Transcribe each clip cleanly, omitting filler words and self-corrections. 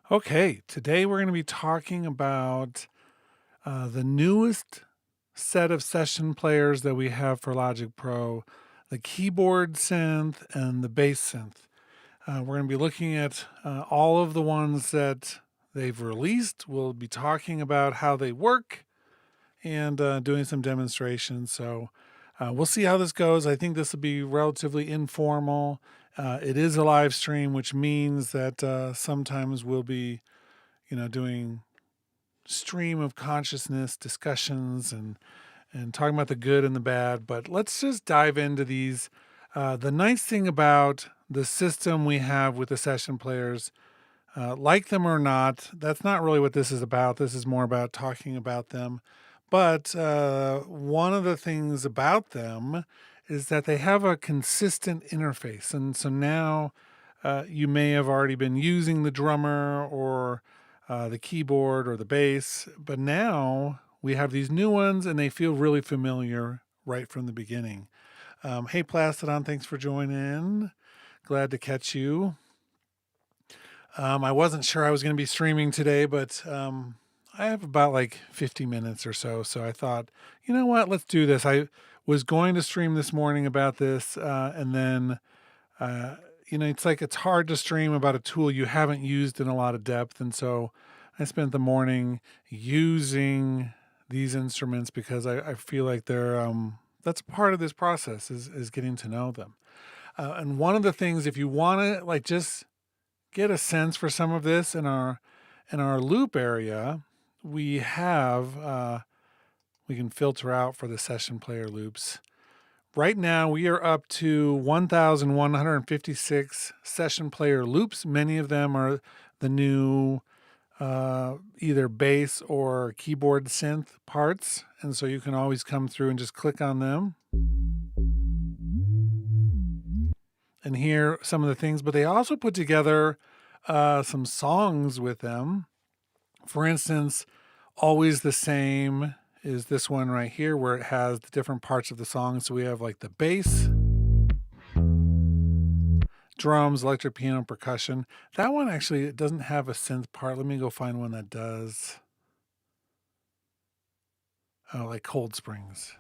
Okay, today we're going to be talking about the newest set of session players that we have for Logic Pro, the keyboard synth and the bass synth. We're going to be looking at all of the ones that they've released. We'll be talking about how they work and doing some demonstrations. So we'll see how this goes. I think this will be relatively informal. It is a live stream, which means that sometimes we'll be doing stream of consciousness discussions and talking about the good and the bad. But let's just dive into these. The nice thing about the system we have with the session players, like them or not, that's not really what this is about. This is more about talking about them. But one of the things about them is that they have a consistent interface. And so now you may have already been using the drummer or the keyboard or the bass, but now we have these new ones and they feel really familiar right from the beginning. Hey, Plastodon, thanks for joining. Glad to catch you. I wasn't sure I was going to be streaming today, but I have about like 50 minutes or so. So I thought, you know what, let's do this. I was going to stream this morning about this, and then uh, it's like it's hard to stream about a tool you haven't used in a lot of depth. And so I spent the morning using these instruments because I feel like they're that's part of this process is getting to know them. And one of the things, if you want to like just get a sense for some of this in our loop area, we have we can filter out for the session player loops. Right now, we are up to 1,156 session player loops. Many of them are the new either bass or keyboard synth parts. And so you can always come through and just click on them and hear some of the things. But they also put together some songs with them. For instance, Always the Same is this one right here where it has the different parts of the song. So we have like the bass, drums, electric piano, percussion. That one actually it doesn't have a synth part. Let me go find one that does. Oh, like Cold Springs.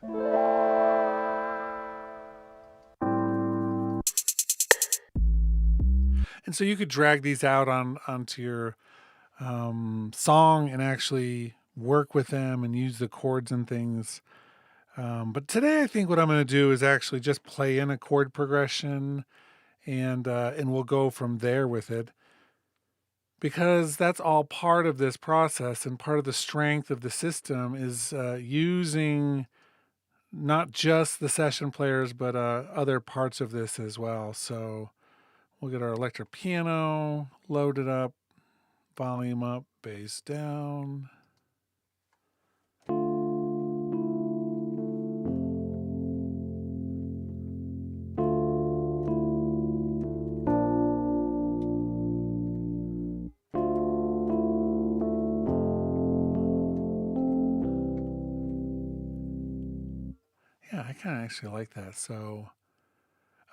And so you could drag these out onto your song and actually work with them and use the chords and things. But today I think what I'm going to do is actually just play in a chord progression and we'll go from there with it. Because that's all part of this process and part of the strength of the system is using not just the session players, but other parts of this as well. So we'll get our electric piano loaded up, volume up, bass down. Yeah, I kind of actually like that. So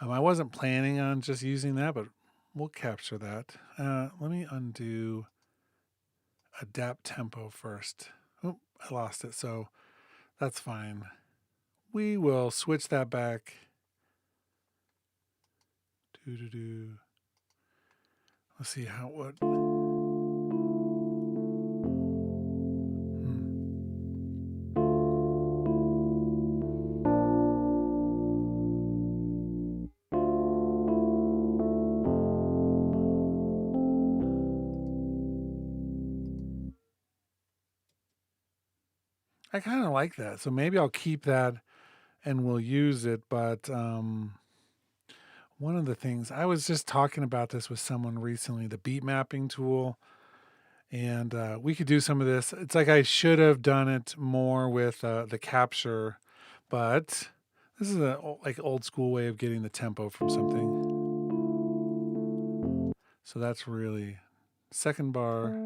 I wasn't planning on just using that, but we'll capture that. Let me undo adapt tempo first. Oh, I lost it. So that's fine. We will switch that back. Do. Let's see how what. I kind of like that. So maybe I'll keep that and we'll use it. But one of the things I was just talking about this with someone recently, the beat mapping tool, and we could do some of this. It's like I should have done it more with the capture, but this is a like old school way of getting the tempo from something. So that's really second bar.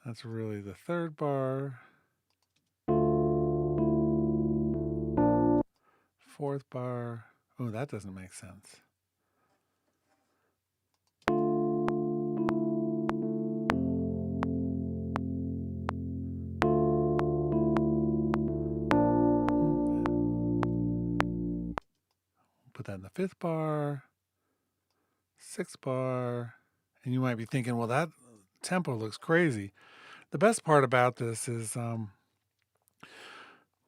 That's really the third bar. Fourth bar. Oh, that doesn't make sense. put that in the 5th bar, 6th bar, and you might be thinking, well, that tempo looks crazy. The best part about this is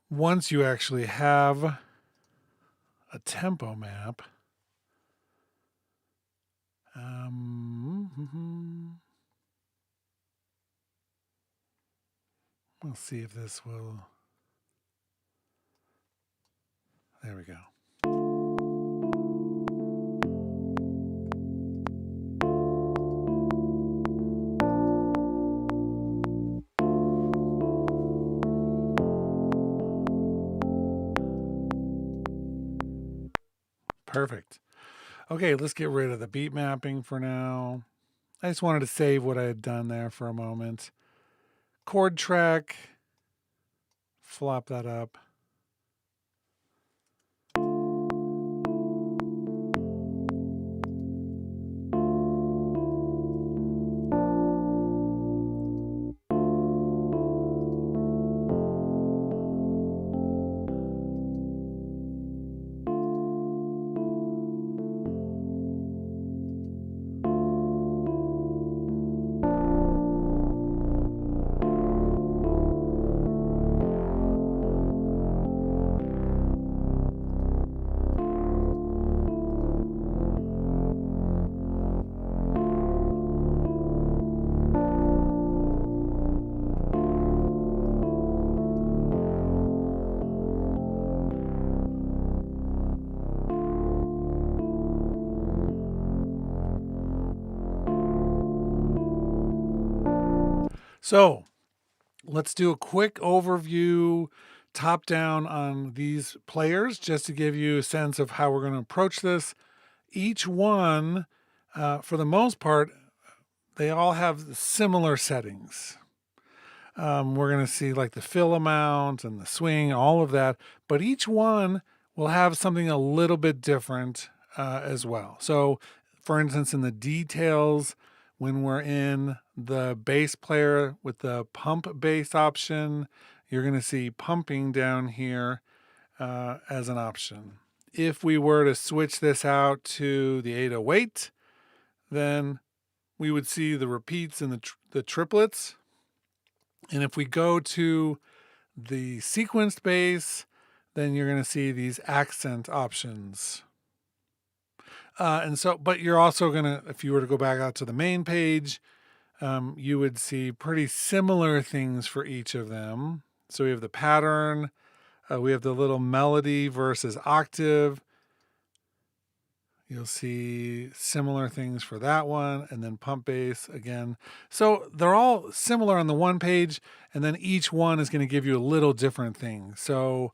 once you actually have a tempo map, we'll see if this will, there we go. Perfect. Okay, let's get rid of the beat mapping for now. I just wanted to save what I had done there for a moment. Chord track, flop that up. So let's do a quick overview top down on these players just to give you a sense of how we're going to approach this. Each one, for the most part, they all have similar settings. We're going to see like the fill amount and the swing, all of that, but each one will have something a little bit different as well. So for instance, in the details, when we're in the bass player with the pump bass option, you're going to see pumping down here as an option. If we were to switch this out to the 808, then we would see the repeats and the triplets. And if we go to the sequenced bass, then you're going to see these accent options. But you're also going to, if you were to go back out to the main page, you would see pretty similar things for each of them. So we have the pattern, we have the little melody versus octave. You'll see similar things for that one, and then pump bass again. So they're all similar on the one page, and then each one is going to give you a little different thing. So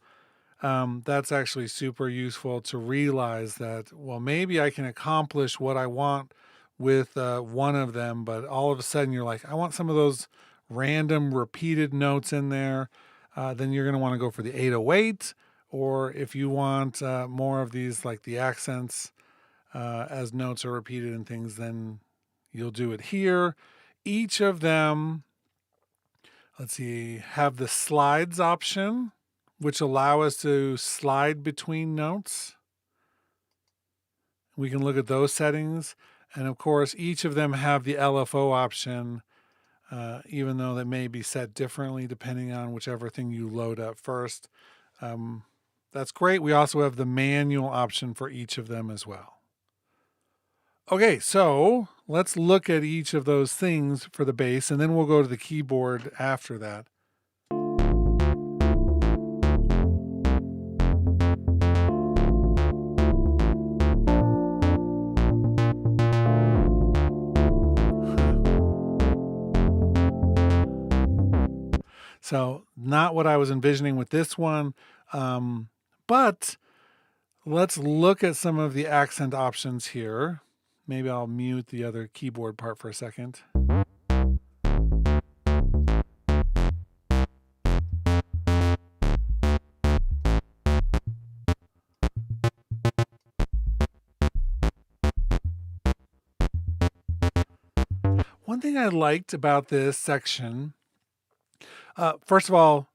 that's actually super useful to realize that, well, maybe I can accomplish what I want with one of them, but all of a sudden you're like, I want some of those random repeated notes in there. Then you're going to want to go for the 808, or if you want more of these, like the accents as notes are repeated and things, then you'll do it here. Each of them, let's see, have the slides option, which allow us to slide between notes. We can look at those settings. And of course, each of them have the LFO option, even though they may be set differently depending on whichever thing you load up first. That's great. We also have the manual option for each of them as well. Okay, so let's look at each of those things for the bass, and then we'll go to the keyboard after that. So not what I was envisioning with this one, but let's look at some of the accent options here. Maybe I'll mute the other keyboard part for a second. One thing I liked about this section, first of all,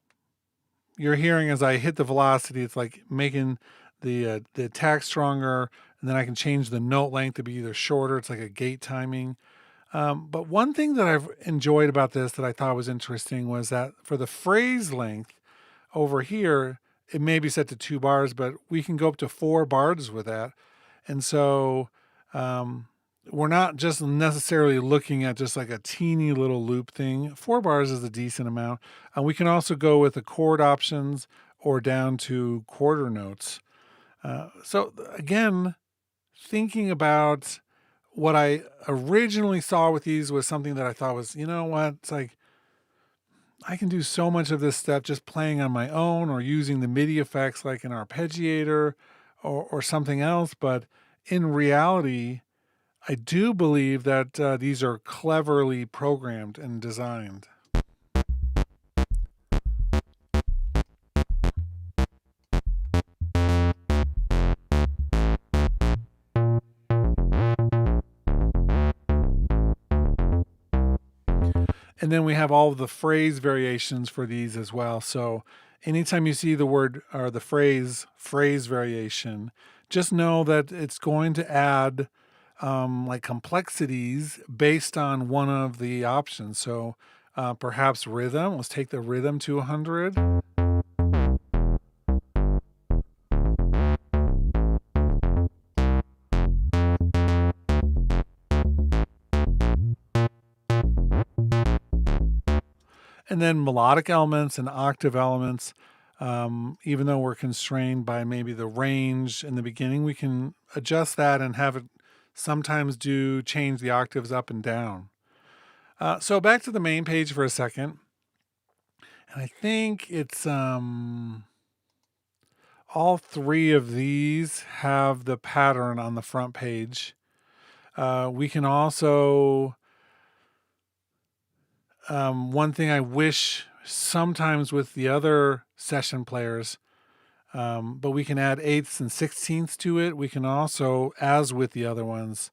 you're hearing as I hit the velocity, it's like making the attack stronger, and then I can change the note length to be either shorter. It's like a gate timing. But one thing that I've enjoyed about this that I thought was interesting was that for the phrase length over here, it may be set to 2 bars, but we can go up to 4 bars with that. And so we're not just necessarily looking at just like a teeny little loop thing. 4 bars is a decent amount. We can also go with the chord options or down to quarter notes. So again, thinking about what I originally saw with these was something that I thought was, you know what, it's like I can do so much of this stuff just playing on my own or using the MIDI effects like an arpeggiator or something else. But in reality, I do believe that these are cleverly programmed and designed. And then we have all of the phrase variations for these as well. So anytime you see the word or the phrase variation, just know that it's going to add like complexities based on one of the options. So perhaps rhythm. Let's take the rhythm to 100. And then melodic elements and octave elements, even though we're constrained by maybe the range in the beginning, we can adjust that and have it sometimes change the octaves up and down. So back to the main page for a second. And I think it's all 3 of these have the pattern on the front page. We can also one thing I wish sometimes with the other session players, but we can add 8ths and 16ths to it. We can also, as with the other ones,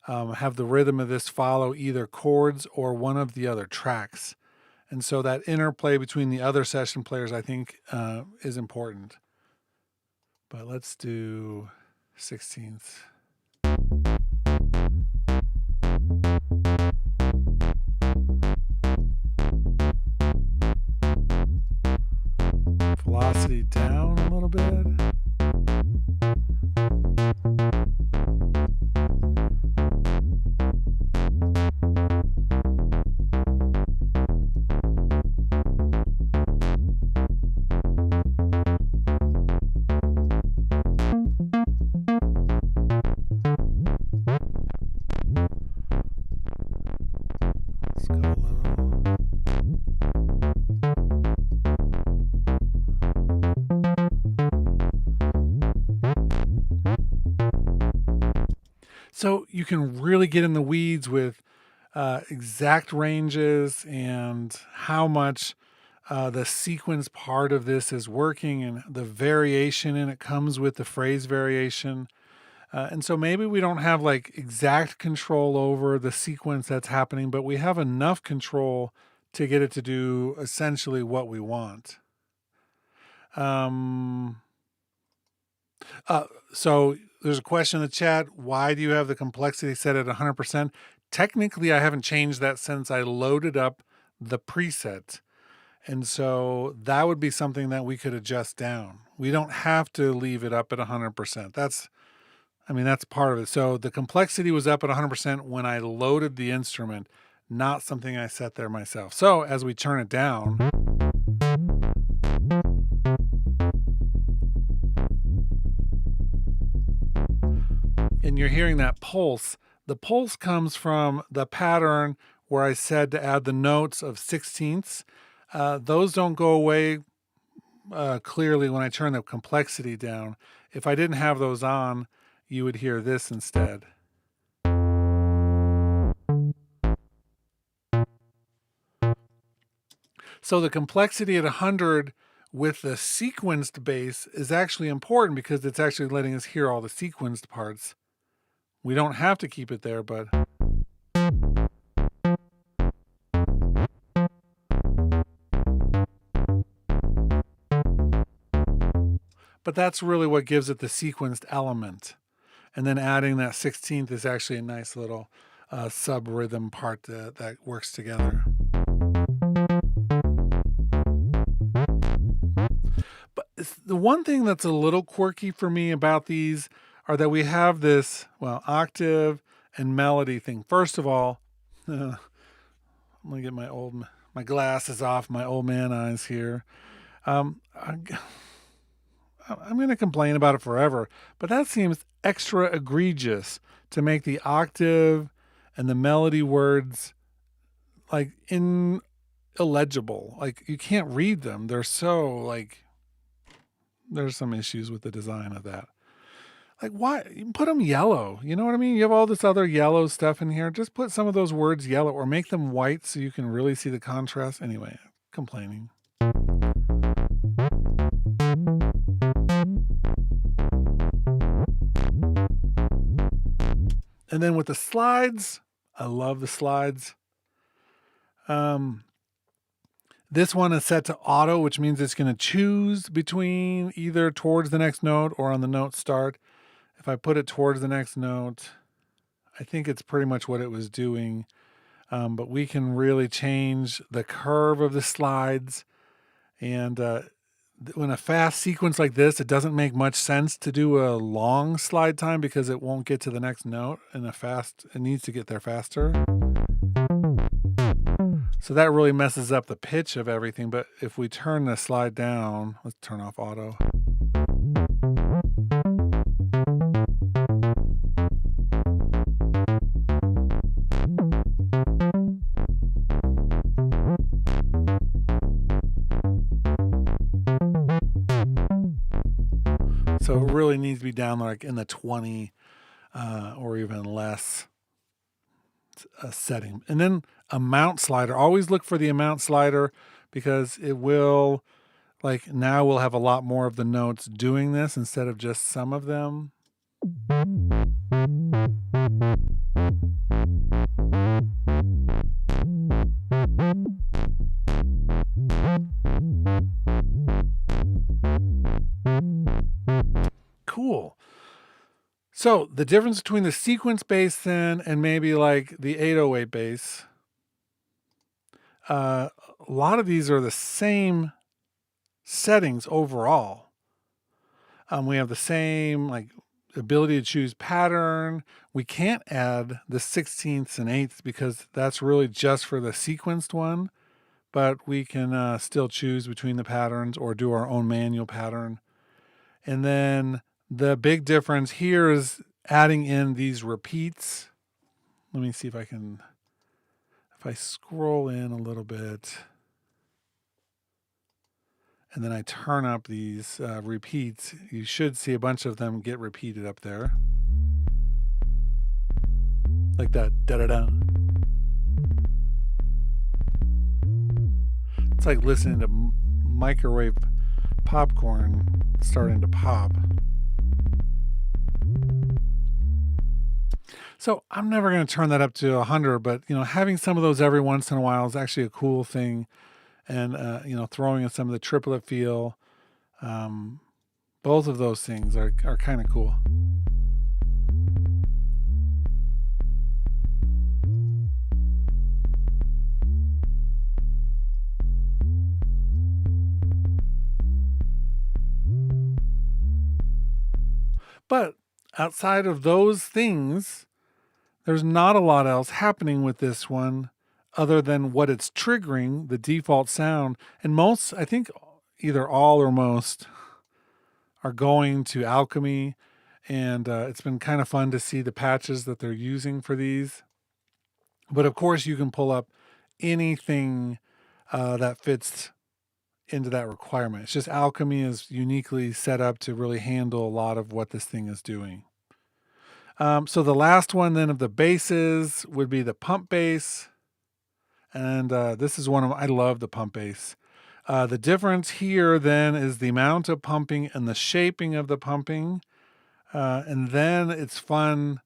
have the rhythm of this follow either chords or one of the other tracks. And so that interplay between the other session players, I think, is important. But let's do 16ths. Velocity down a little bit. Let's go a little. So you can really get in the weeds with exact ranges and how much the sequence part of this is working and the variation in it comes with the phrase variation. And so maybe we don't have like exact control over the sequence that's happening, but we have enough control to get it to do essentially what we want. So there's a question in the chat. Why do you have the complexity set at 100%? Technically, I haven't changed that since I loaded up the preset. And so that would be something that we could adjust down. We don't have to leave it up at 100%. That's part of it. So the complexity was up at 100% when I loaded the instrument, not something I set there myself. So as we turn it down, and you're hearing that pulse, the pulse comes from the pattern where I said to add the notes of 16ths. Those don't go away clearly when I turn the complexity down. If I didn't have those on, you would hear this instead. So the complexity at 100 with the sequenced bass is actually important because it's actually letting us hear all the sequenced parts. We don't have to keep it there, but but that's really what gives it the sequenced element. And then adding that 16th is actually a nice little sub rhythm part that works together. But the one thing that's a little quirky for me about these are that we have this, well, octave and melody thing. First of all, I'm gonna get my glasses off, my old man eyes here. I'm gonna complain about it forever, but that seems extra egregious to make the octave and the melody words like illegible. Like you can't read them. They're so like there's some issues with the design of that. Like why you put them yellow? You know what I mean? You have all this other yellow stuff in here. Just put some of those words yellow or make them white so you can really see the contrast. Anyway, complaining. And then with the slides, I love the slides. This one is set to auto, which means it's going to choose between either towards the next note or on the note start. If I put it towards the next note, I think it's pretty much what it was doing. But we can really change the curve of the slides. And when a fast sequence like this, it doesn't make much sense to do a long slide time because it won't get to the next note in it needs to get there faster. So that really messes up the pitch of everything. But if we turn the slide down, let's turn off auto. So it really needs to be down like in the 20 or even less setting. And then a mount slider. Always look for the amount slider because it will, like now we'll have a lot more of the notes doing this instead of just some of them. Cool. So the difference between the sequence bass then and maybe like the 808 bass, a lot of these are the same settings overall. We have the same like ability to choose pattern. We can't add the 16ths and 8ths because that's really just for the sequenced one, but we can still choose between the patterns or do our own manual pattern. And then the big difference here is adding in these repeats. Let me see if I scroll in a little bit and then I turn up these repeats, you should see a bunch of them get repeated up there. Like that da-da-da. It's like listening to microwave popcorn starting to pop. So I'm never going to turn that up to 100, but having some of those every once in a while is actually a cool thing. And throwing in some of the triplet feel, both of those things are kind of cool. But outside of those things, there's not a lot else happening with this one other than what it's triggering, the default sound. And most, I think either all or most, are going to Alchemy. And it's been kind of fun to see the patches that they're using for these. But of course, you can pull up anything that fits into that requirement. It's just Alchemy is uniquely set up to really handle a lot of what this thing is doing. So the last one then of the basses would be the pump bass. And this is I love the pump bass. The difference here then is the amount of pumping and the shaping of the pumping. And then it's fun,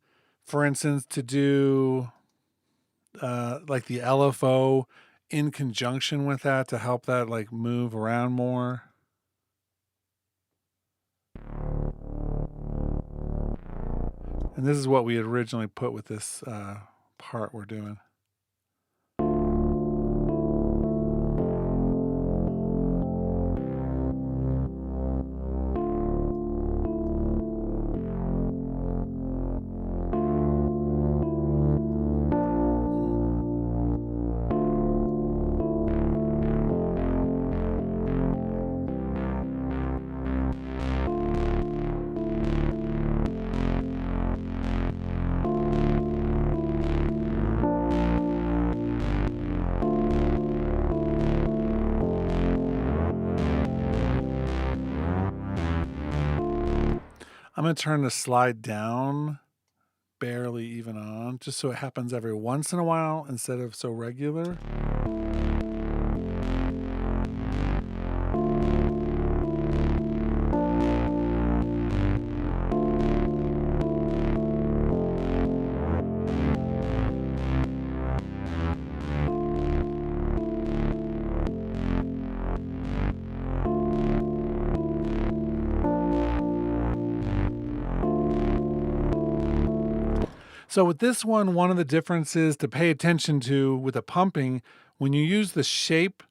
for instance, to do like the LFO in conjunction with that to help that like move around more. And this is what we had originally put with this part we're doing. I'm going to turn the slide down, barely even on, just so it happens every once in a while instead of so regular. So with this one of the differences to pay attention to with the pumping, when you use the shape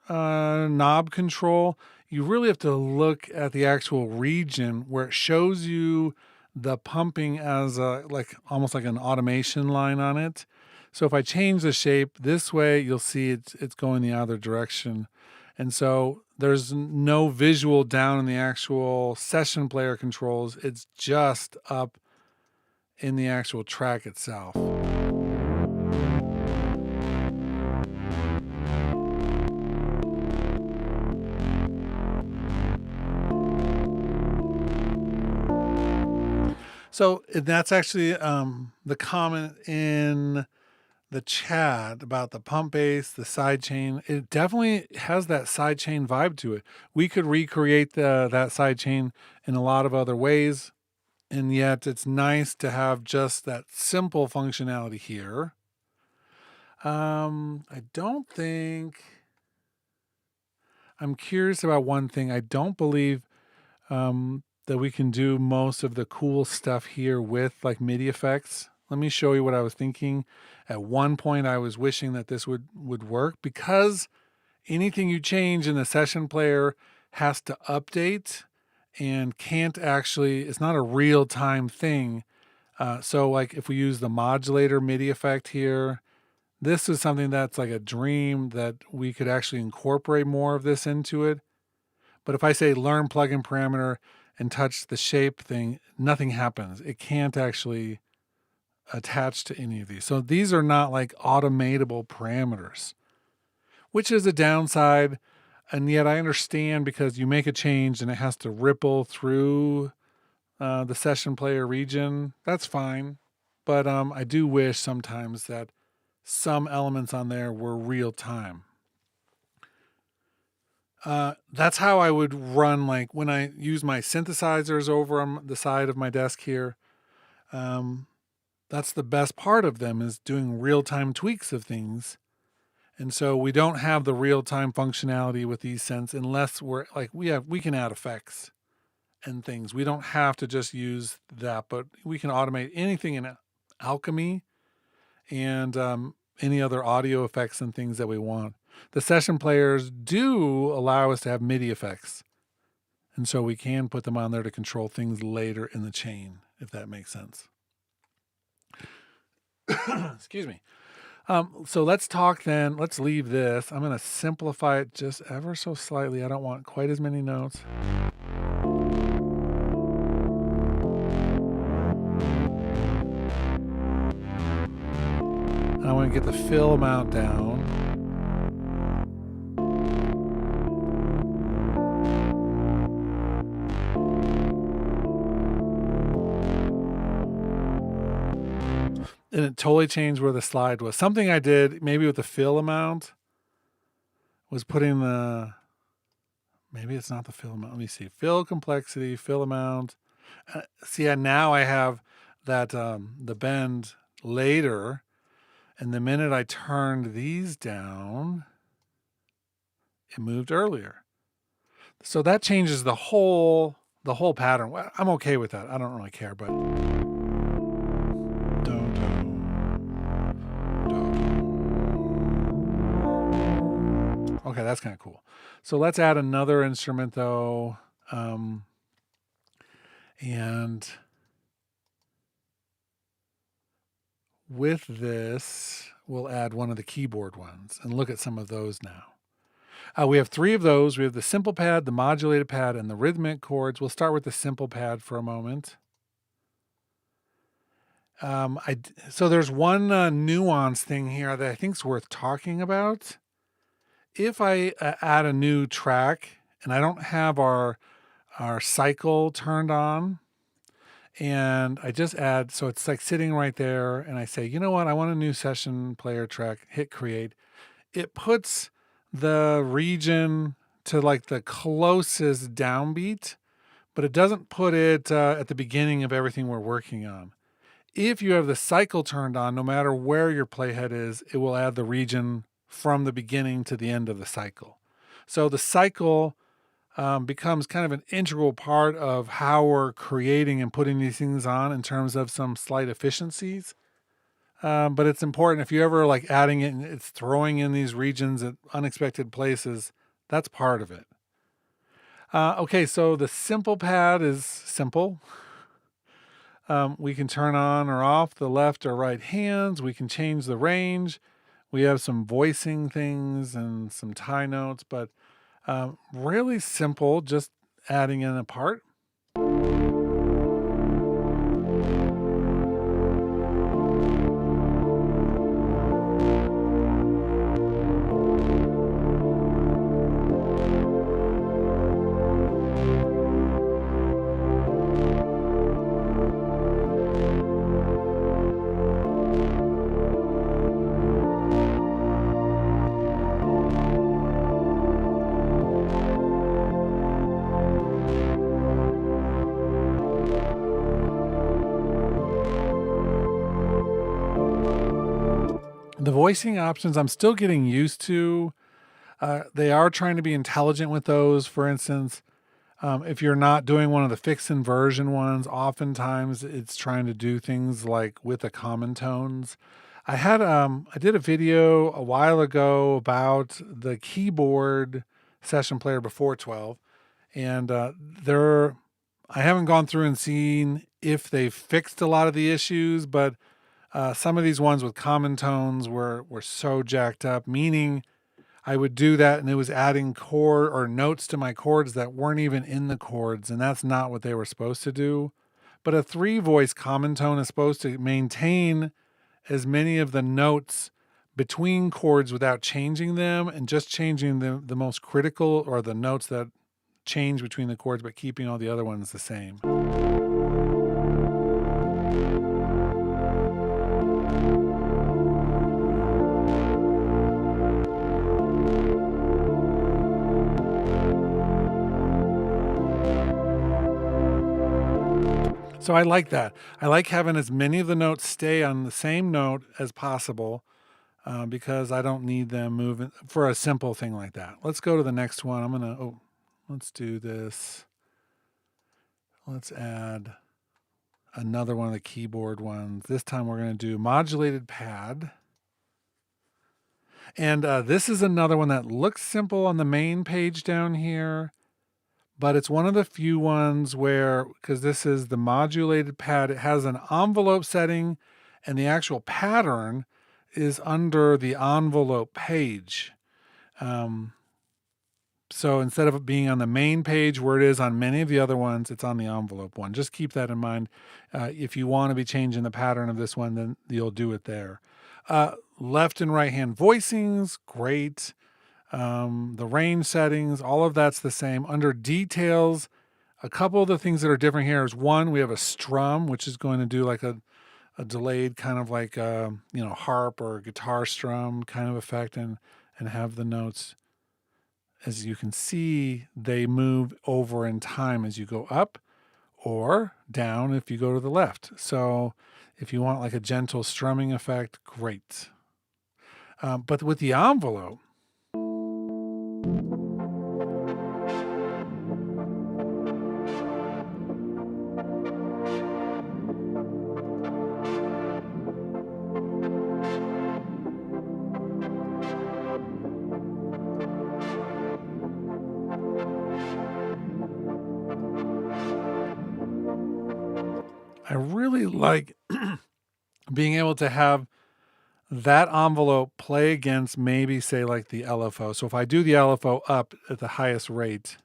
knob control, you really have to look at the actual region where it shows you the pumping as like almost like an automation line on it. So if I change the shape this way, you'll see it's going the other direction. And so there's no visual down in the actual session player controls. It's just up in the actual track itself. So that's actually the comment in the chat about the pump bass, the sidechain. It definitely has that sidechain vibe to it. We could recreate that sidechain in a lot of other ways, and yet it's nice to have just that simple functionality here. I don't think... I'm curious about one thing. I don't believe that we can do most of the cool stuff here with like MIDI effects. Let me show you what I was thinking. At one point, I was wishing that this would work, because anything you change in the session player has to update and can't actually, it's not a real-time thing. So like if we use the modulator MIDI effect here, this is something that's like a dream that we could actually incorporate more of this into it. But if I say learn plugin parameter and touch the shape thing, nothing happens. It can't actually attach to any of these. So these are not like automatable parameters, which is a downside. And yet I understand, because you make a change and it has to ripple through the session player region. That's fine. But I do wish sometimes that some elements on there were real time. That's how I would run, like when I use my synthesizers over on the side of my desk here. That's the best part of them, is doing real-time tweaks of things. And so we don't have the real-time functionality with these synths unless we're like, we can add effects and things. We don't have to just use that, but we can automate anything in Alchemy and any other audio effects and things that we want. The session players do allow us to have MIDI effects, and so we can put them on there to control things later in the chain, if that makes sense. Excuse me. So let's talk then. Let's leave this. I'm going to simplify it just ever so slightly. I don't want quite as many notes. I want to get the fill amount down. And it totally changed where the slide was. Something I did maybe with the fill amount was putting the, maybe it's not the fill amount. Let me see. Fill complexity, fill amount. See, now I have that the bend later. And the minute I turned these down, it moved earlier. So that changes the whole the whole pattern. Well, I'm okay with that. I don't really care, but okay, that's kind of cool. So let's add another instrument though. And with this, we'll add one of the keyboard ones and look at some of those now. We have 3 of those. We have the simple pad, the modulated pad, and the rhythmic chords. We'll start with the simple pad for a moment. So there's one nuance thing here that I think is worth talking about. If I add a new track and I don't have our cycle turned on, and I just add, so it's like sitting right there, and I say, you know what, I want a new session player track, hit create. It puts the region to like the closest downbeat, but it doesn't put it at the beginning of everything we're working on. If you have the cycle turned on, no matter where your playhead is, it will add the region from the beginning to the end of the cycle. So the cycle becomes kind of an integral part of how we're creating and putting these things on in terms of some slight efficiencies. But it's important if you ever like adding it and it's throwing in these regions at unexpected places, that's part of it. Okay, so the simple pad is simple. We can turn on or off the left or right hands. We can change the range. We have some voicing things and some tie notes, but really simple, just adding in a part. The voicing options I'm still getting used to. They are trying to be intelligent with those. For instance, if you're not doing one of the fixed inversion ones, oftentimes it's trying to do things like with the common tones. I did a video a while ago about the keyboard session player before 12, and I haven't gone through and seen if they've fixed a lot of the issues, but some of these ones with common tones were so jacked up, meaning I would do that and it was adding chord or notes to my chords that weren't even in the chords, and that's not what they were supposed to do. But a 3-voice common tone is supposed to maintain as many of the notes between chords without changing them and just changing the most critical or the notes that change between the chords, but keeping all the other ones the same. So I like that. I like having as many of the notes stay on the same note as possible because I don't need them moving for a simple thing like that. Let's go to the next one. Let's do this. Let's add another one of the keyboard ones. This time we're going to do modulated pad. And this is another one that looks simple on the main page down here. But it's one of the few ones where, because this is the modulated pad, it has an envelope setting and the actual pattern is under the envelope page. So instead of it being on the main page where it is on many of the other ones, it's on the envelope one. Just keep that in mind. If you want to be changing the pattern of this one, then you'll do it there. Left and right hand voicings, great. The range settings, all of that's the same. Under details, a couple of the things that are different here is one, we have a strum, which is going to do like a delayed kind of like harp or guitar strum kind of effect and have the notes. As you can see, they move over in time as you go up or down if you go to the left. So if you want like a gentle strumming effect, great. But with the envelope, like being able to have that envelope play against maybe say like the LFO. So if I do the LFO up at the highest rate,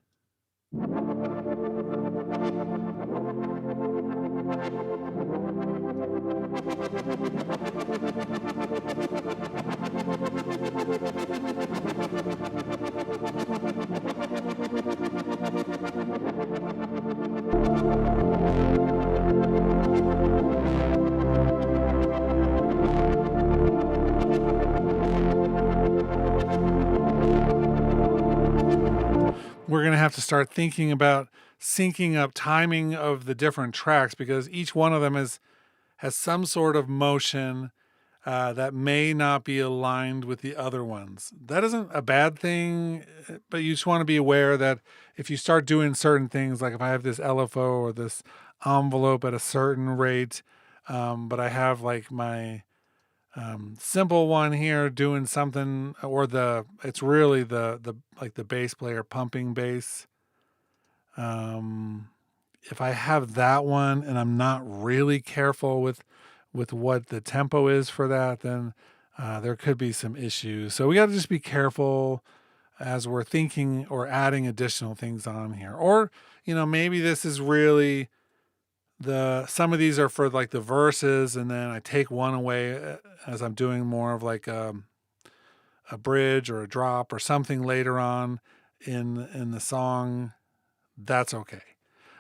we're going to have to start thinking about syncing up timing of the different tracks, because each one of them has some sort of motion that may not be aligned with the other ones. That isn't a bad thing, but you just want to be aware that if you start doing certain things, like if I have this LFO or this envelope at a certain rate, but I have like my simple one here doing something, or it's really the like the bass player pumping bass. If I have that one and I'm not really careful with what the tempo is for that, then there could be some issues. So we got to just be careful as we're thinking or adding additional things on here. Or, maybe this is really some of these are for like the verses, and then I take one away as I'm doing more of like a bridge or a drop or something later on in the song. That's okay.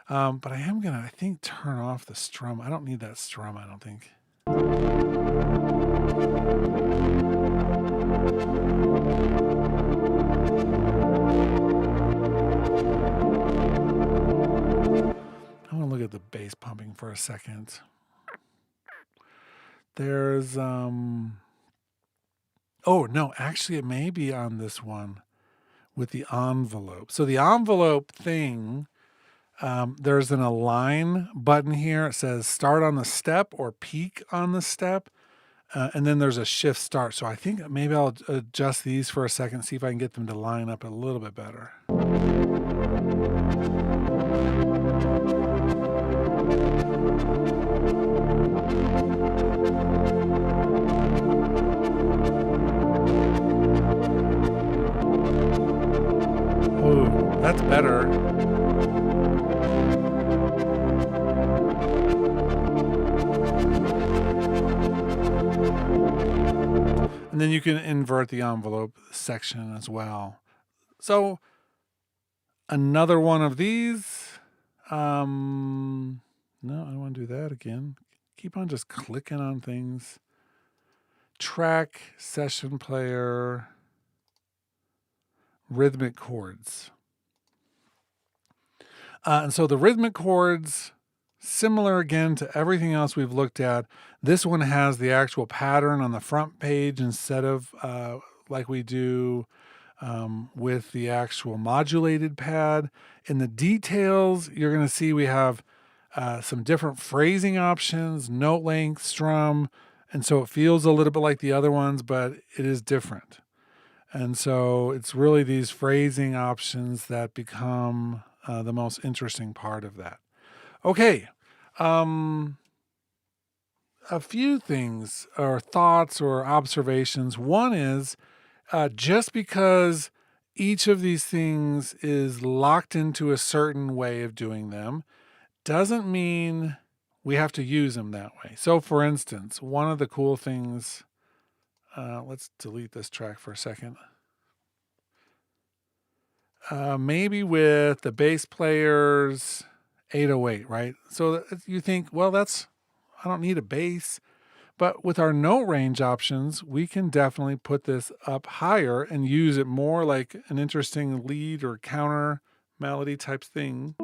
But I am gonna, I think, turn off the strum. I don't need that strum, I don't think. I want to look at the bass pumping for a second. There's oh no, actually it may be on this one with the envelope. So the envelope thing, there's an align button here. It says start on the step or peak on the step. And then there's a shift start. So I think maybe I'll adjust these for a second, see if I can get them to line up a little bit better. Oh, that's better. And then you can invert the envelope section as well. So another one of these. No, I don't want to do that again. Keep on just clicking on things. Track, session player, rhythmic chords. And so the rhythmic chords, similar again to everything else we've looked at. This one has the actual pattern on the front page instead of like we do with the actual modulated pad. In the details, you're going to see we have some different phrasing options, note length, strum, and so it feels a little bit like the other ones, but it is different. And so it's really these phrasing options that become the most interesting part of that. Okay. A few things or thoughts or observations. One is just because each of these things is locked into a certain way of doing them doesn't mean we have to use them that way. So for instance, one of the cool things, let's delete this track for a second. Maybe with the bass player's 808, right? So you think, well, I don't need a bass. But with our note range options, we can definitely put this up higher and use it more like an interesting lead or counter melody type thing.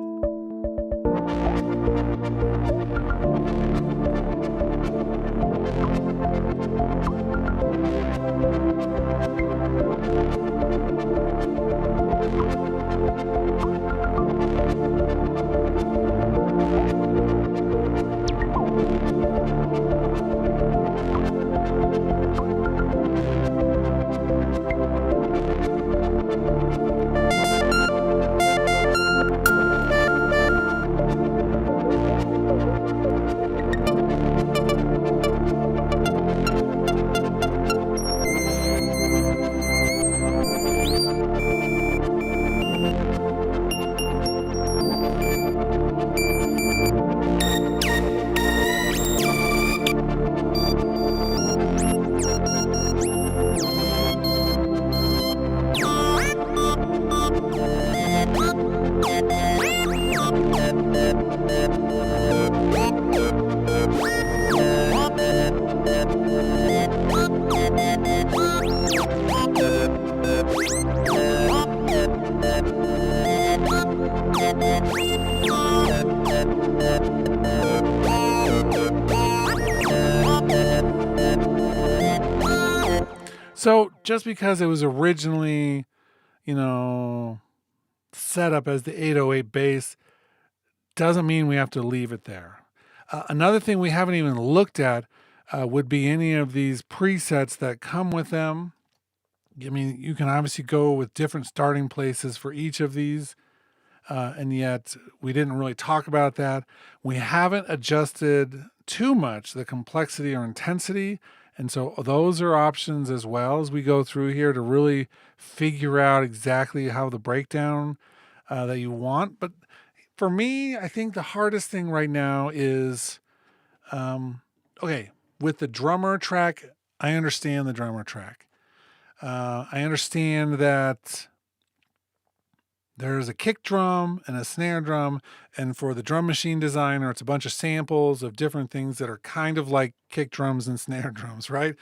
So just because it was originally, you know, set up as the 808 bass doesn't mean we have to leave it there. Another thing we haven't even looked at would be any of these presets that come with them. I mean, you can obviously go with different starting places for each of these, and yet we didn't really talk about that. We haven't adjusted too much the complexity or intensity, and so those are options as well as we go through here to really figure out exactly how the breakdown that you want. But for me, I think the hardest thing right now is okay, with the drummer track, I understand the drummer track. I understand that there's a kick drum and a snare drum, and for the drum machine designer, it's a bunch of samples of different things that are kind of like kick drums and snare drums, right?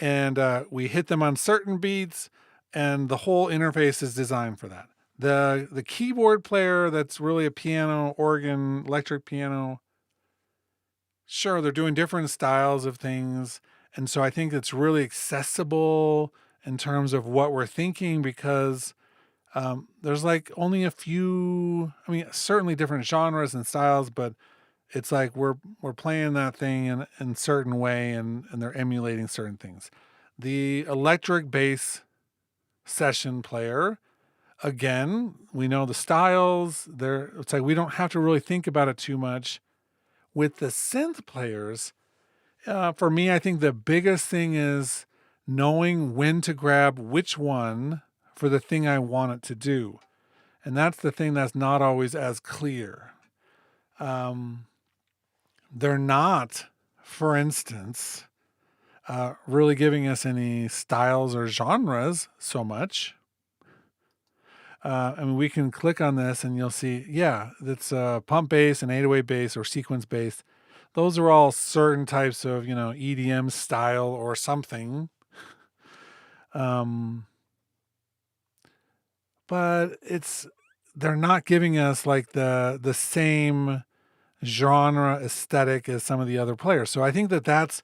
And we hit them on certain beats, and the whole interface is designed for that. The keyboard player that's really a piano, organ, electric piano, sure, they're doing different styles of things. And so I think it's really accessible in terms of what we're thinking because there's like only a few, I mean, certainly different genres and styles, but it's like we're playing that thing in a certain way and they're emulating certain things. The electric bass session player, again, we know the styles. It's like we don't have to really think about it too much. With the synth players, for me, I think the biggest thing is knowing when to grab which one for the thing I want it to do. And that's the thing that's not always as clear. They're not, for instance, really giving us any styles or genres so much. I mean, we can click on this and you'll see, yeah, it's pump bass and 808 bass or sequence bass. Those are all certain types of, EDM style or something. But they're not giving us like the same genre aesthetic as some of the other players. So I think that's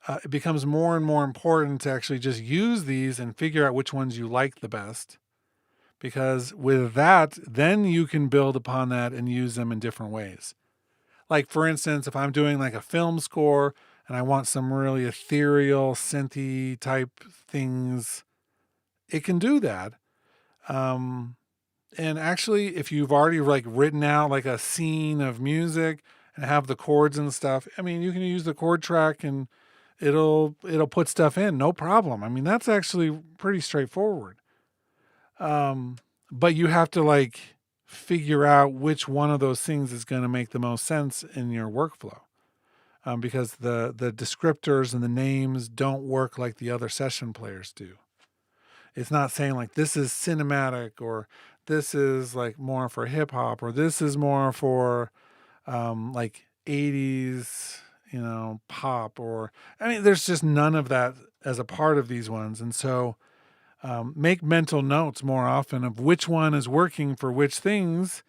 it becomes more and more important to actually just use these and figure out which ones you like the best. Because with that, then you can build upon that and use them in different ways. Like for instance, if I'm doing like a film score and I want some really ethereal, synthy type things, it can do that. And actually, if you've already like written out like a scene of music and have the chords and stuff, I mean, you can use the chord track and it'll put stuff in, no problem. I mean, that's actually pretty straightforward. But you have to like figure out which one of those things is going to make the most sense in your workflow. Because the descriptors and the names don't work like the other session players do. It's not saying like this is cinematic or this is like more for hip hop or this is more for like 80s, pop or I mean, there's just none of that as a part of these ones. And so make mental notes more often of which one is working for which things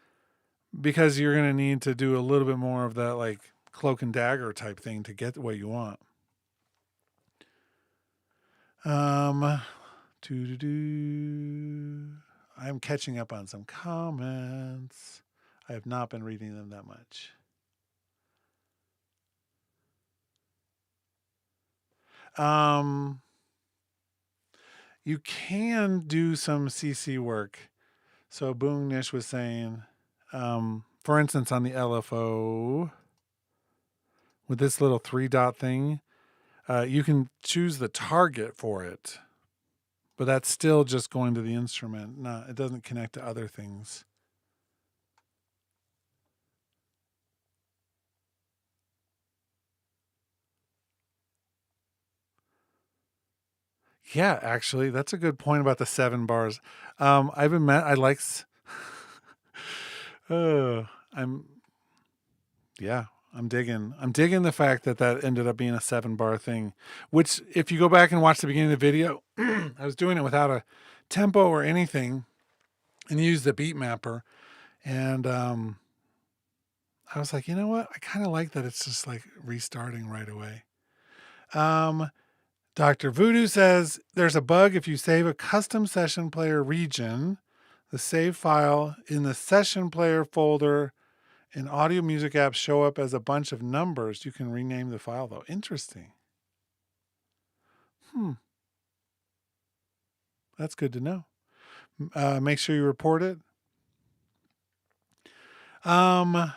because you're going to need to do a little bit more of that like cloak and dagger type thing to get what you want. I'm catching up on some comments. I have not been reading them that much. You can do some CC work. So Boong Nish was saying, for instance, on the LFO, with this little 3-dot thing, you can choose the target for it, but that's still just going to the instrument. No, it doesn't connect to other things. Yeah, actually, that's a good point about the 7 bars. I've been I like. I'm. Yeah, I'm digging the fact that ended up being a 7-bar thing. Which, if you go back and watch the beginning of the video, I was doing it without a tempo or anything, and used the beat mapper, and I was like, you know what? I kind of like that it's just like restarting right away. Dr. Voodoo says there's a bug if you save a custom session player region, the save file in the session player folder in audio music apps show up as a bunch of numbers. You can rename the file though. Interesting. That's good to know. Make sure you report it. Ovid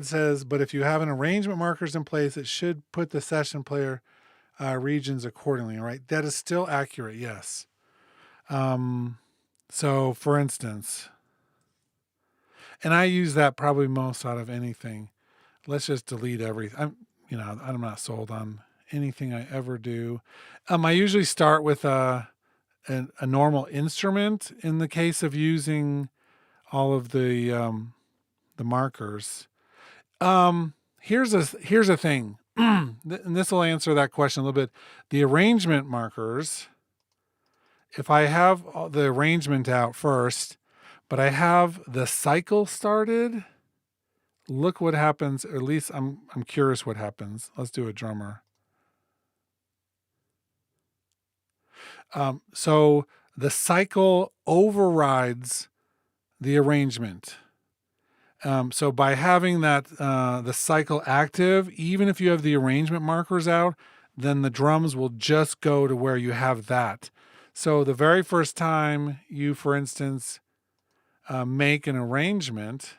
says, but if you have an arrangement markers in place, it should put the session player regions accordingly, right? That is still accurate, yes. So for instance, and I use that probably most out of anything. Let's just delete everything. I'm not sold on anything I ever do. I usually start with a normal instrument in the case of using all of the markers. Here's a thing, and this will answer that question a little bit. The arrangement markers, if I have the arrangement out first, but I have the cycle started, look what happens. Or at least I'm curious what happens. Let's do a drummer. So the cycle overrides the arrangement. So by having that the cycle active, even if you have the arrangement markers out, then the drums will just go to where you have that. So the very first time you, for instance, make an arrangement,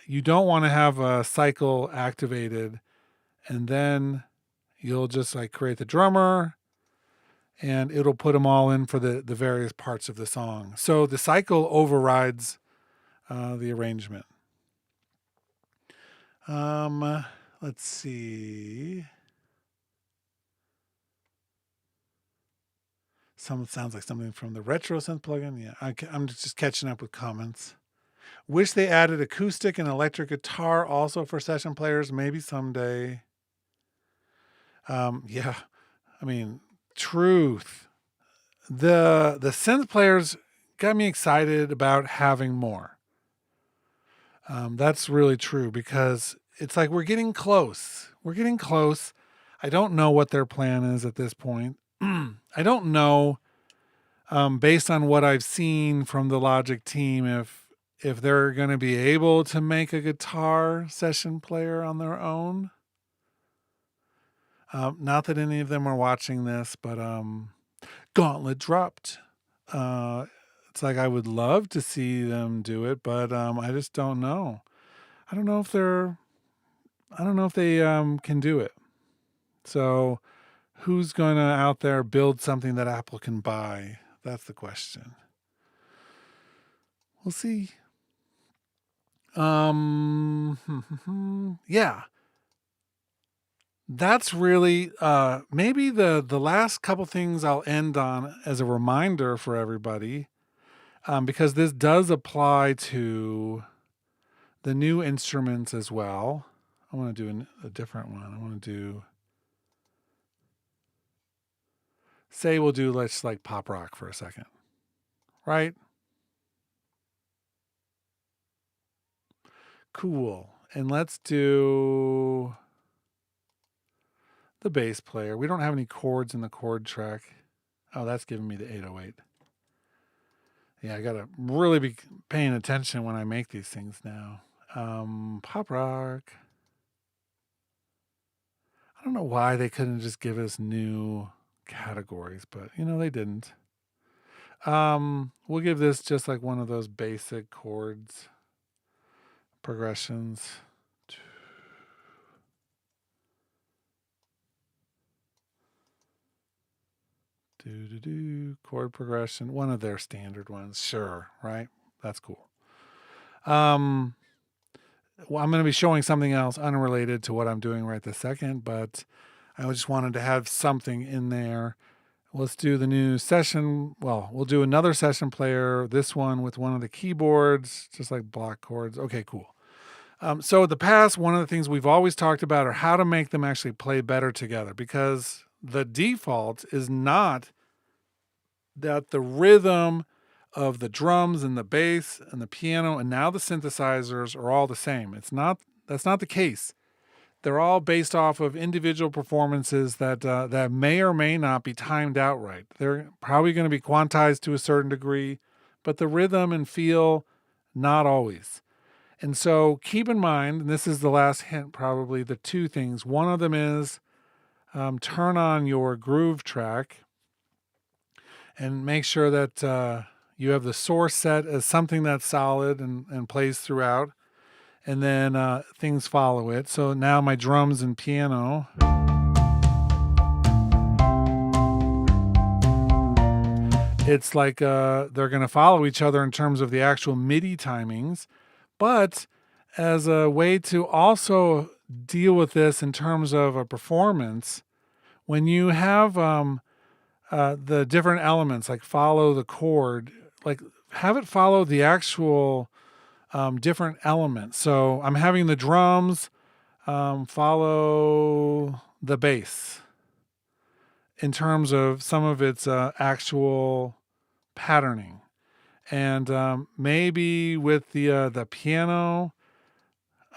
you don't want to have a cycle activated, and then you'll just like create the drummer and it'll put them all in for the various parts of the song. So the cycle overrides the arrangement. Let's see. Sounds like something from the retro synth plugin. Yeah, I'm just catching up with comments. Wish they added acoustic and electric guitar also for session players. Maybe someday. Yeah, I mean, truth. The synth players got me excited about having more. That's really true because it's like we're getting close. We're getting close. I don't know what their plan is at this point. I don't know, based on what I've seen from the Logic team, if they're going to be able to make a guitar session player on their own. Not that any of them are watching this, but Gauntlet dropped. It's like I would love to see them do it, but I just don't know. I don't know if they can do it. So who's going to out there build something that Apple can buy? That's the question. We'll see. Yeah. That's really maybe the last couple things I'll end on as a reminder for everybody, because this does apply to the new instruments as well. I want to do a different one. I want to do, say we'll do, let's like pop rock for a second, right? Cool. And let's do the bass player. We don't have any chords in the chord track. Oh, that's giving me the 808. Yeah, I got to really be paying attention when I make these things now. Pop rock. I don't know why they couldn't just give us new categories, but they didn't. We'll give this just like one of those basic chords progressions. Chord progression, one of their standard ones. Sure, right? That's cool. Well, I'm going to be showing something else unrelated to what I'm doing right this second, but I just wanted to have something in there. Let's do the new session. Well, we'll do another session player, this one with one of the keyboards, just like block chords. Okay, cool. So in the past, one of the things we've always talked about are how to make them actually play better together, because the default is not that the rhythm of the drums and the bass and the piano and now the synthesizers are all the same. That's not the case. they're all based off of individual performances that may or may not be timed out right. They're probably going to be quantized to a certain degree, but the rhythm and feel, not always. And so keep in mind, and this is the last hint, probably the two things. One of them is turn on your groove track and make sure that you have the source set as something that's solid and plays throughout. And then things follow it. So now my drums and piano. It's like they're going to follow each other in terms of the actual MIDI timings, but as a way to also deal with this in terms of a performance, when you have the different elements, like follow the chord, like have it follow the actual different elements. So I'm having the drums follow the bass in terms of some of its actual patterning. And maybe with the piano,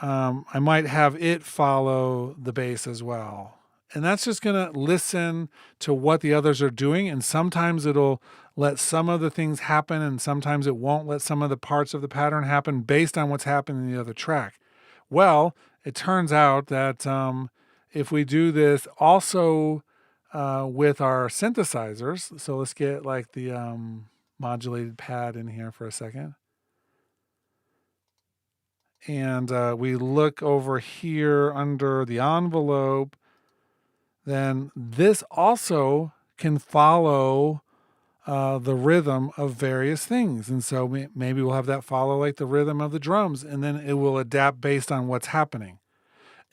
I might have it follow the bass as well. And that's just going to listen to what the others are doing. And sometimes it'll let some of the things happen, and sometimes it won't let some of the parts of the pattern happen based on what's happening in the other track. Well, it turns out that if we do this also with our synthesizers, so let's get like the modulated pad in here for a second. And we look over here under the envelope, then this also can follow the rhythm of various things. And so maybe we'll have that follow like the rhythm of the drums, and then it will adapt based on what's happening.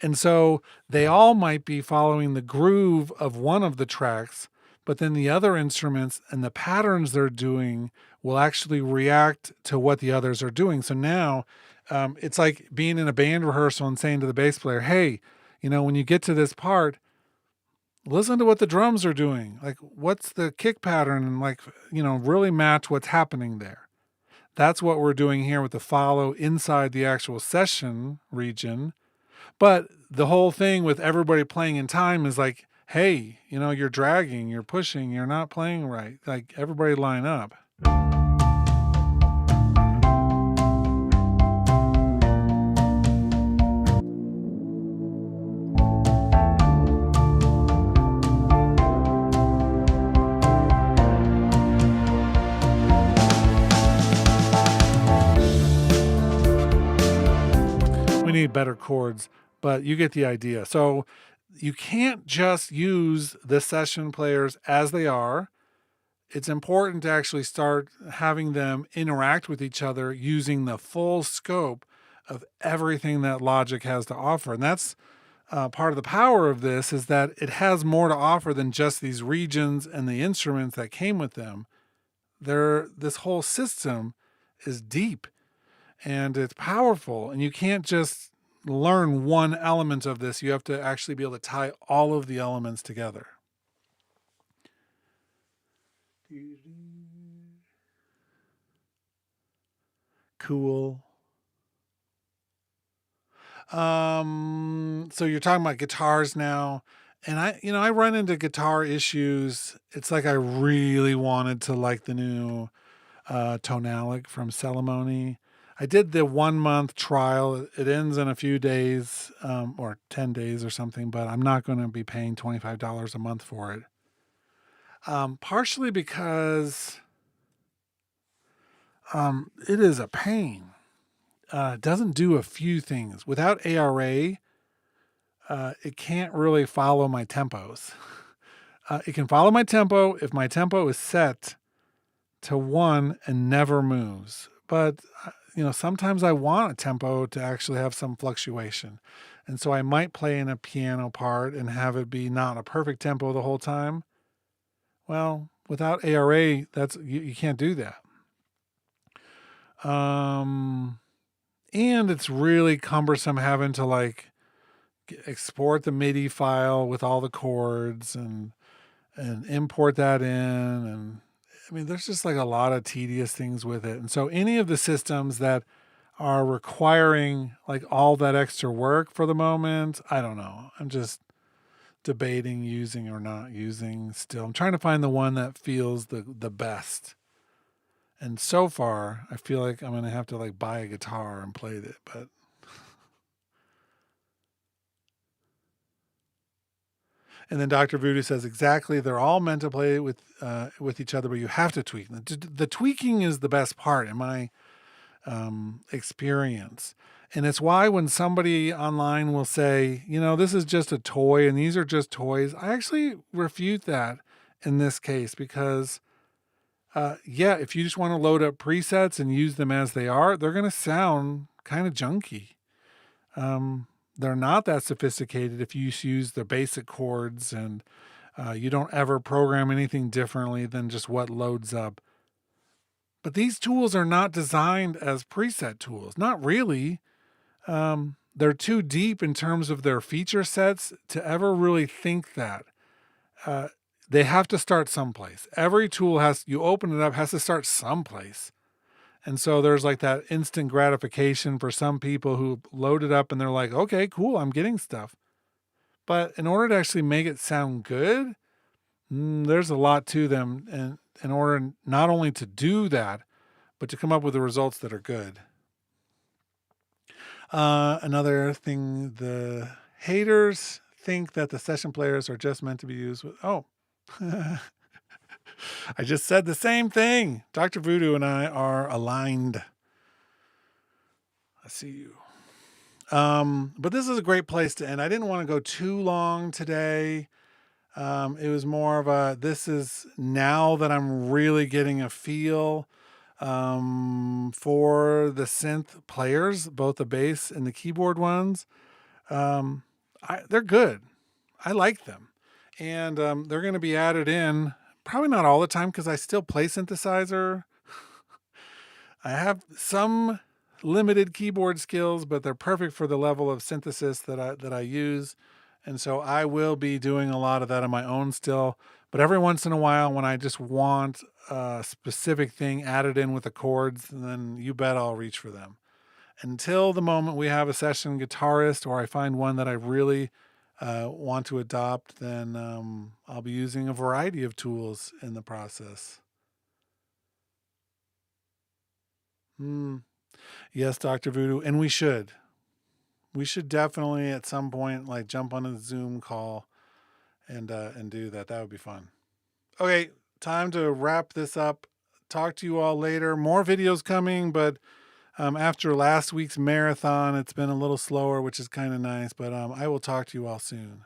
And so they all might be following the groove of one of the tracks, but then the other instruments and the patterns they're doing will actually react to what the others are doing. So now it's like being in a band rehearsal and saying to the bass player, hey, when you get to this part, listen to what the drums are doing. Like, what's the kick pattern? And really match what's happening there. That's what we're doing here with the follow inside the actual session region. But the whole thing with everybody playing in time is like, hey, you're dragging, you're pushing, you're not playing right. Like, everybody line up. We need better chords, but you get the idea. So you can't just use the session players as they are. It's important to actually start having them interact with each other using the full scope of everything that Logic has to offer. And that's part of the power of this, is that it has more to offer than just these regions and the instruments that came with them. This whole system is deep and it's powerful, and you can't just learn one element of this. You have to actually be able to tie all of the elements together. Cool. So you're talking about guitars now, and I run into guitar issues. It's like I really wanted to like the new Tonalic from Celemony. I did the 1 month trial. It ends in a few days, or 10 days or something, but I'm not going to be paying $25 a month for it. Partially because it is a pain. It doesn't do a few things. Without ARA, it can't really follow my tempos. It can follow my tempo if my tempo is set to 1 and never moves. But sometimes I want a tempo to actually have some fluctuation. And so I might play in a piano part and have it be not a perfect tempo the whole time. Well, without ARA, you can't do that. And it's really cumbersome having to export the MIDI file with all the chords and import that in. And there's just a lot of tedious things with it. And so any of the systems that are requiring like all that extra work for the moment. I don't know. I'm just debating using or not using still. I'm trying to find the one that feels the best. And so far, I feel like I'm going to have to like buy a guitar and play it, but and then Dr. Voodoo says exactly. They're all meant to play with each other, but you have to tweak. The tweaking is the best part in my experience, and it's why when somebody online will say, you know, this is just a toy and these are just toys, I actually refute that in this case because, yeah, if you just want to load up presets and use them as they are, they're going to sound kind of junky. Um, they're not that sophisticated if you just use the basic chords and you don't ever program anything differently than just what loads up. But these tools are not designed as preset tools. Not really. They're too deep in terms of their feature sets to ever really think that. Uh, they have to start someplace. Every tool you open it up, has to start someplace. And so there's like that instant gratification for some people who load it up and they're like, okay, cool, I'm getting stuff. But in order to actually make it sound good, there's a lot to them. And in order not only to do that, but to come up with the results that are good. Another thing, the haters think that the session players are just meant to be used with. Oh, I just said the same thing. Dr. Voodoo and I are aligned. I see you. But this is a great place to end. I didn't want to go too long today. It was more of this is now that I'm really getting a feel for the synth players, both the bass and the keyboard ones. They're good. I like them. And they're going to be added in, probably not all the time because I still play synthesizer. I have some limited keyboard skills, but they're perfect for the level of synthesis that I use. And so I will be doing a lot of that on my own still. But every once in a while, when I just want a specific thing added in with the chords, then you bet I'll reach for them. Until the moment we have a session guitarist or I find one that I really want to adopt, then I'll be using a variety of tools in the process. Yes, Dr. Voodoo. And we should. We should definitely at some point like jump on a Zoom call and do that. That would be fun. Okay, time to wrap this up. Talk to you all later. More videos coming, but after last week's marathon, it's been a little slower, which is kind of nice. But I will talk to you all soon.